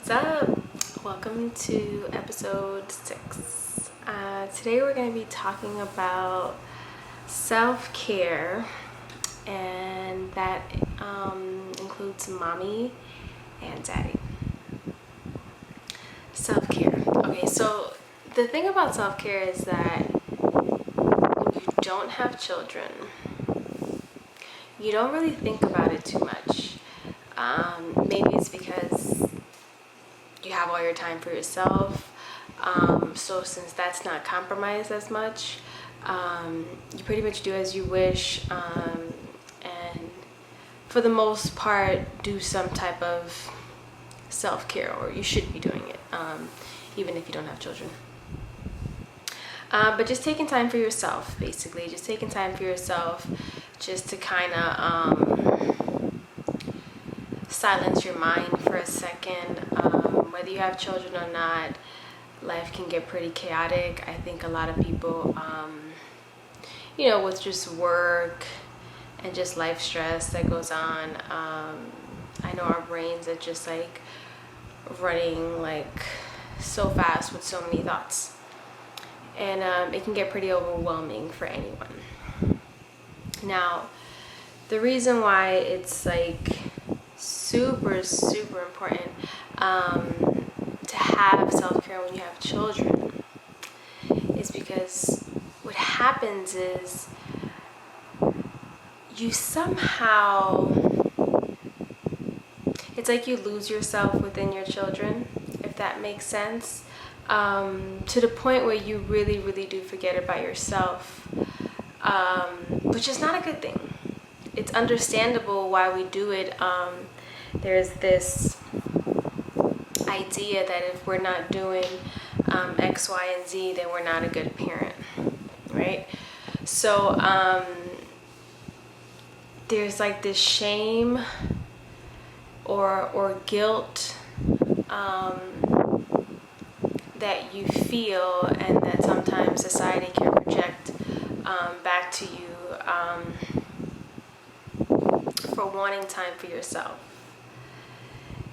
What's up? Welcome to episode 6. Today we're going to be talking about self-care, and that includes mommy and daddy. Self-care. Okay, so the thing about self-care is that when you don't have children, you don't really think about it too much. Maybe it's because you have all your time for yourself, so since that's not compromised as much, you pretty much do as you wish, and for the most part do some type of self-care, or you should be doing it, even if you don't have children. But just taking time for yourself, basically just taking time for yourself, just to kind of silence your mind for a second. Whether you have children or not, life can get pretty chaotic. I think a lot of people, with just work and just life stress that goes on, I know our brains are just like running like so fast with so many thoughts, and it can get pretty overwhelming for anyone. Now, the reason why it's like super important to have self-care when you have children is because what happens is you somehow, it's like you lose yourself within your children, if that makes sense, to the point where you really do forget about yourself, which is not a good thing. It's understandable why we do it. There's this idea that if we're not doing X, Y, and Z, then we're not a good parent, right? So there's like this shame or guilt that you feel, and that sometimes society can project back to you, for wanting time for yourself.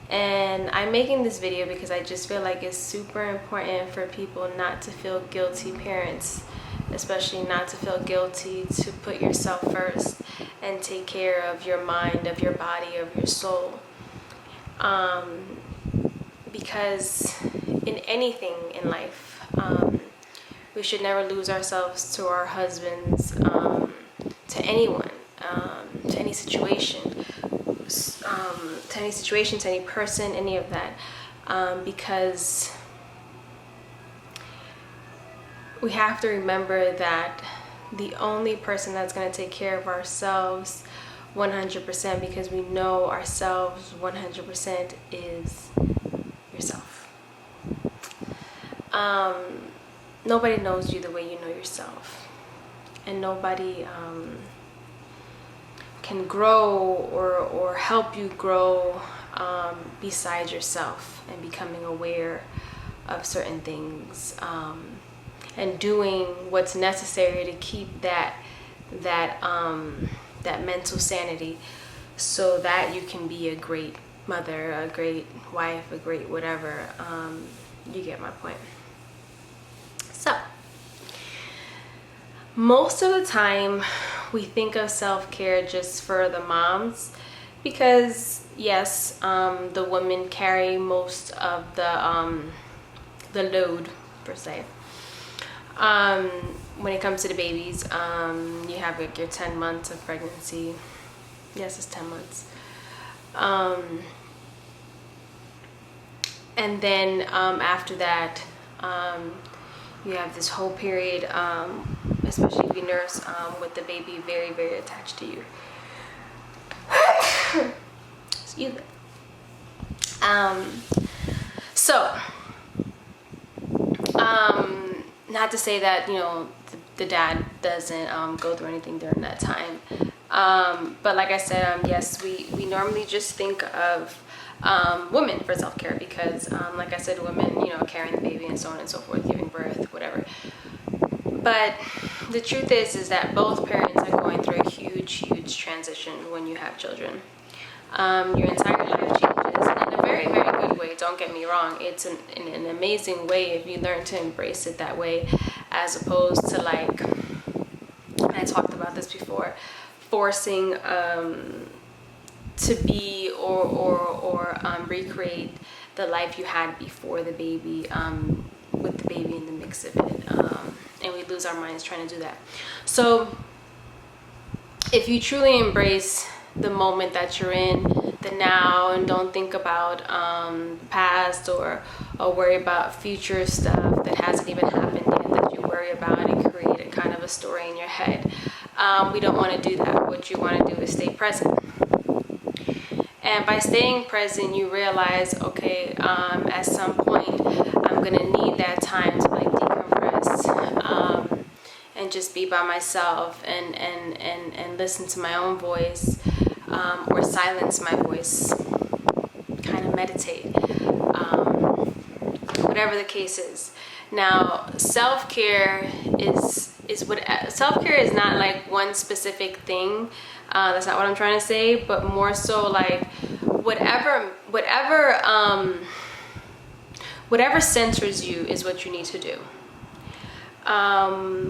And I'm making this video because I just feel like it's super important for people not to feel guilty parents, especially not to feel guilty to put yourself first and take care of your mind, of your body, of your soul. Because in anything in life, we should never lose ourselves to our husbands, to anyone, to any situation, to any person, any of that, because we have to remember that the only person that's going to take care of ourselves 100%, because we know ourselves 100%, is yourself. Nobody knows you the way you know yourself, and nobody can grow or help you grow besides yourself, and becoming aware of certain things, and doing what's necessary to keep that mental sanity, so that you can be a great mother, a great wife, a great whatever. You get my point. So most of the time we think of self-care just for the moms, because yes, the women carry most of the load per se. When it comes to the babies, you have like your 10 months of pregnancy. Yes, it's 10 months. And then after that, you have this whole period, especially if you nurse, with the baby very attached to you. Excuse me. Not to say that the dad doesn't go through anything during that time, but like I said, yes, we normally just think of women for self-care, because like I said, women carrying the baby and so on and so forth, giving birth, whatever. But the truth is that both parents are going through a huge transition when you have children. Your entire life changes in a very good way. Don't don't get me wrong, it's an amazing way if you learn to embrace it that way, as opposed to like, and I talked about this before, forcing to be or recreate the life you had before the baby, with the baby in the mix of it, and we lose our minds trying to do that. So if you truly embrace the moment that you're in, the now, and don't think about past or worry about future stuff that hasn't even happened yet that you worry about and create a kind of a story in your head, we don't want to do that. What you want to do is stay present. And by staying present, you realize, okay, at some point I'm gonna need that time to like decompress, and just be by myself and listen to my own voice, or silence my voice, kind of meditate, whatever the case is. Now, self-care is not like one specific thing. That's not what I'm trying to say, but more so like whatever centers you is what you need to do.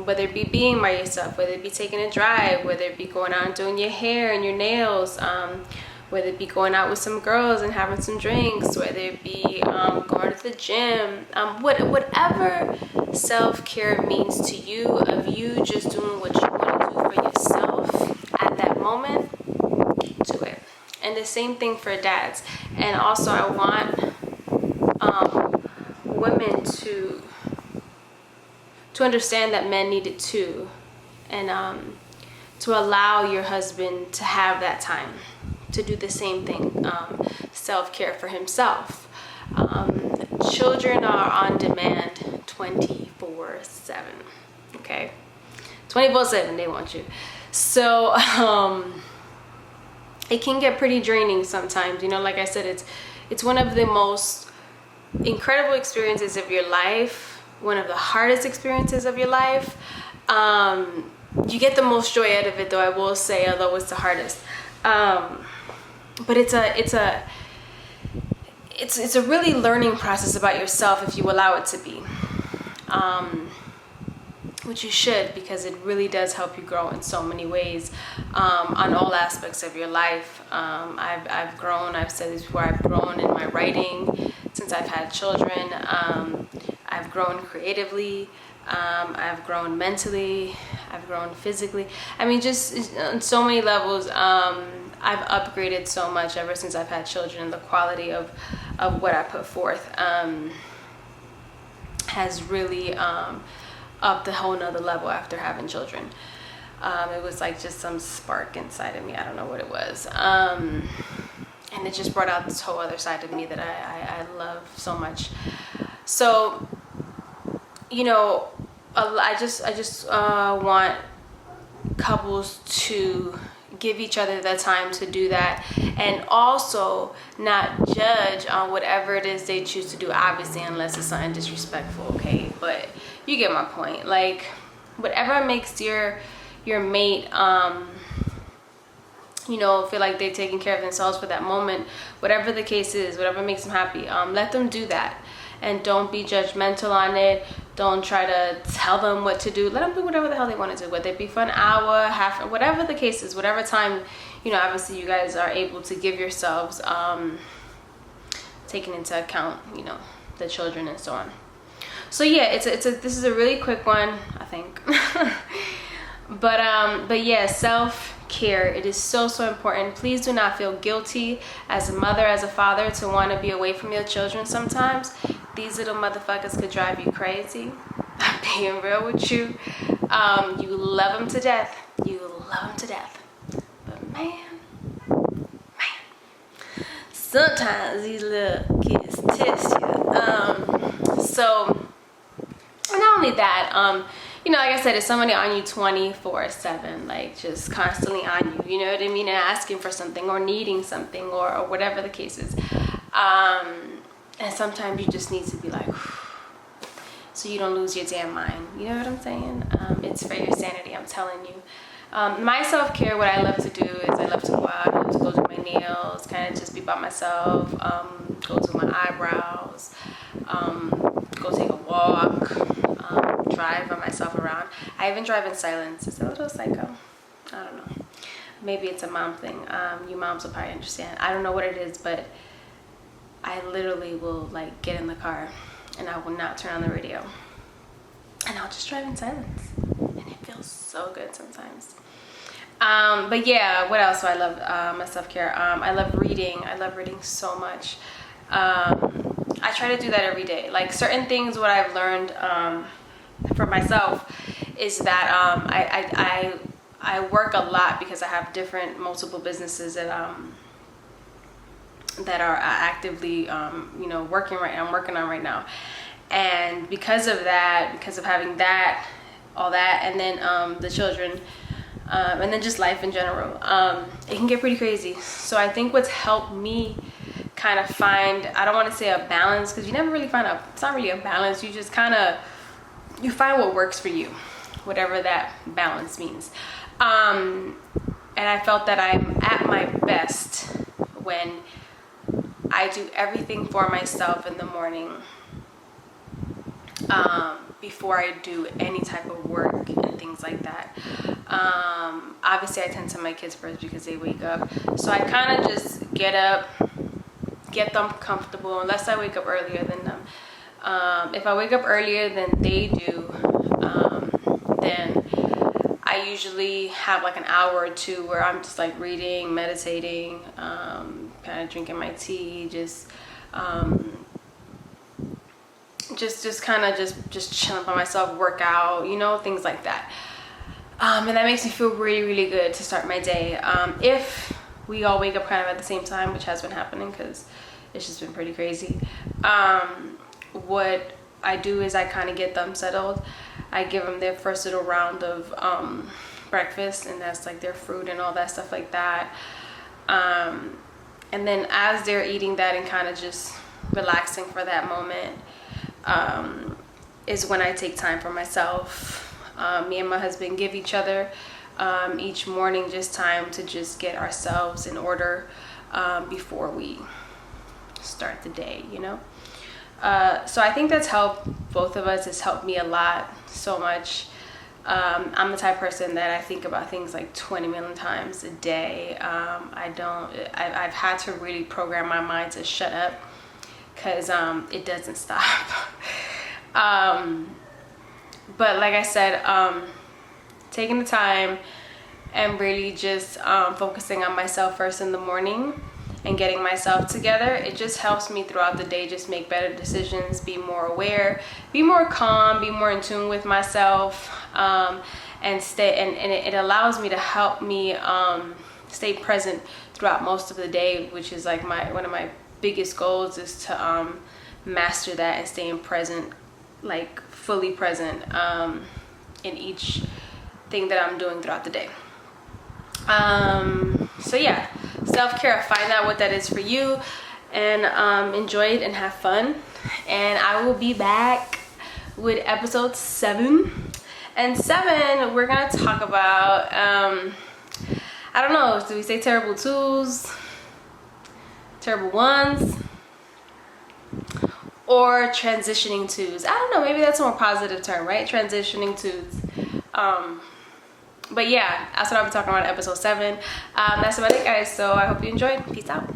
Whether it be being by yourself, whether it be taking a drive, whether it be going out and doing your hair and your nails, whether it be going out with some girls and having some drinks, whether it be going to the gym, whatever self-care means to you, of you just doing what you want to do for yourself at that moment, do it. And the same thing for dads. And also I want women to understand that men need it too, and to allow your husband to have that time to do the same thing, self-care for himself. Children are on demand 24/7, okay? 24/7, they want you. So it can get pretty draining sometimes, you know. Like I said, it's one of the most incredible experiences of your life, one of the hardest experiences of your life. You get the most joy out of it, though, I will say, although it's the hardest. But it's a really learning process about yourself if you allow it to be, which you should, because it really does help you grow in so many ways, on all aspects of your life. I've grown, I've said this before, I've grown in my writing since I've had children. I've grown creatively. I've grown mentally. I've grown physically. I mean, just on so many levels. I've upgraded so much ever since I've had children. The quality of what I put forth has really upped a whole nother level after having children. It was like just some spark inside of me. I don't know what it was. And it just brought out this whole other side of me that I love so much. So, you know, I just want couples to give each other the time to do that, and also not judge on whatever it is they choose to do, obviously, unless it's something disrespectful, okay? But you get my point. Like, whatever makes your mate you know, feel like they're taking care of themselves for that moment, whatever the case is, whatever makes them happy, let them do that. And don't be judgmental on it. Don't try to tell them what to do. Let them do whatever the hell they want to do, whether it be for an hour, half, whatever the case is, whatever time, you know, obviously you guys are able to give yourselves, taking into account, you know, the children and so on. So yeah, this is a really quick one, I think. But yeah, self-care, it is so important. Please do not feel guilty as a mother, as a father, to want to be away from your children sometimes. These little motherfuckers could drive you crazy. I'm being real with you. You love them to death. You love them to death. But man, sometimes these little kids test you. So not only that, you know, like I said, it's somebody on you 24/7, like just constantly on you, you know what I mean, and asking for something or needing something or whatever the case is. And sometimes you just need to be like, so you don't lose your damn mind. You know what I'm saying? It's for your sanity, I'm telling you. My self-care, what I love to do is I love to go out, I love to go do my nails, kind of just be by myself, go do my eyebrows, go take a walk, drive by myself around. I even drive in silence. It's a little psycho. I don't know. Maybe it's a mom thing. You moms will probably understand. I don't know what it is, but I literally will like get in the car and I will not turn on the radio. And I'll just drive in silence. And it feels so good sometimes. But yeah, what else do I love? My self-care. I love reading. I love reading so much. I try to do that every day. Like certain things, what I've learned for myself is that I work a lot because I have multiple businesses that are actively working I'm working on right now. And because of that, because of having that, all that, and then the children, and then just life in general, it can get pretty crazy. So I think what's helped me kind of find, I don't want to say a balance, because you never really find it's not really a balance. You just you find what works for you, whatever that balance means. And I felt that I'm at my best when I do everything for myself in the morning, before I do any type of work and things like that. Obviously I tend to my kids first because they wake up. So I kind of just get up, get them comfortable, unless I wake up earlier than them. If I wake up earlier than they do, then I usually have like an hour or two where I'm just like reading, meditating, kind of drinking my tea, just chilling by myself, work out, things like that. And that makes me feel really, really good to start my day. If we all wake up kind of at the same time, which has been happening because it's just been pretty crazy. What I do is I kind of get them settled. I give them their first little round of breakfast, and that's like their fruit and all that stuff like that. And then as they're eating that and kind of just relaxing for that moment, is when I take time for myself. Me and my husband give each other each morning just time to just get ourselves in order before we start the day, so I think that's helped both of us. It's helped me a lot, so much. I'm the type of person that I think about things like 20 million times a day. I've had to really program my mind to shut up, because it doesn't stop. But like I said, taking the time and really just focusing on myself first in the morning and getting myself together, it just helps me throughout the day just make better decisions, be more aware, be more calm, be more in tune with myself, and it allows me to help me stay present throughout most of the day, which is like one of my biggest goals, is to master that and staying present, like fully present in each thing that I'm doing throughout the day. So yeah, self-care, find out what that is for you, and enjoy it and have fun. And I will be back with episode 7. And 7, we're gonna talk about I don't know, do we say terrible twos, terrible ones, or transitioning twos? I don't know, maybe that's a more positive term, right? Transitioning twos. But yeah, that's what I'll be talking about in episode 7. That's about it, guys. So I hope you enjoyed. Peace out.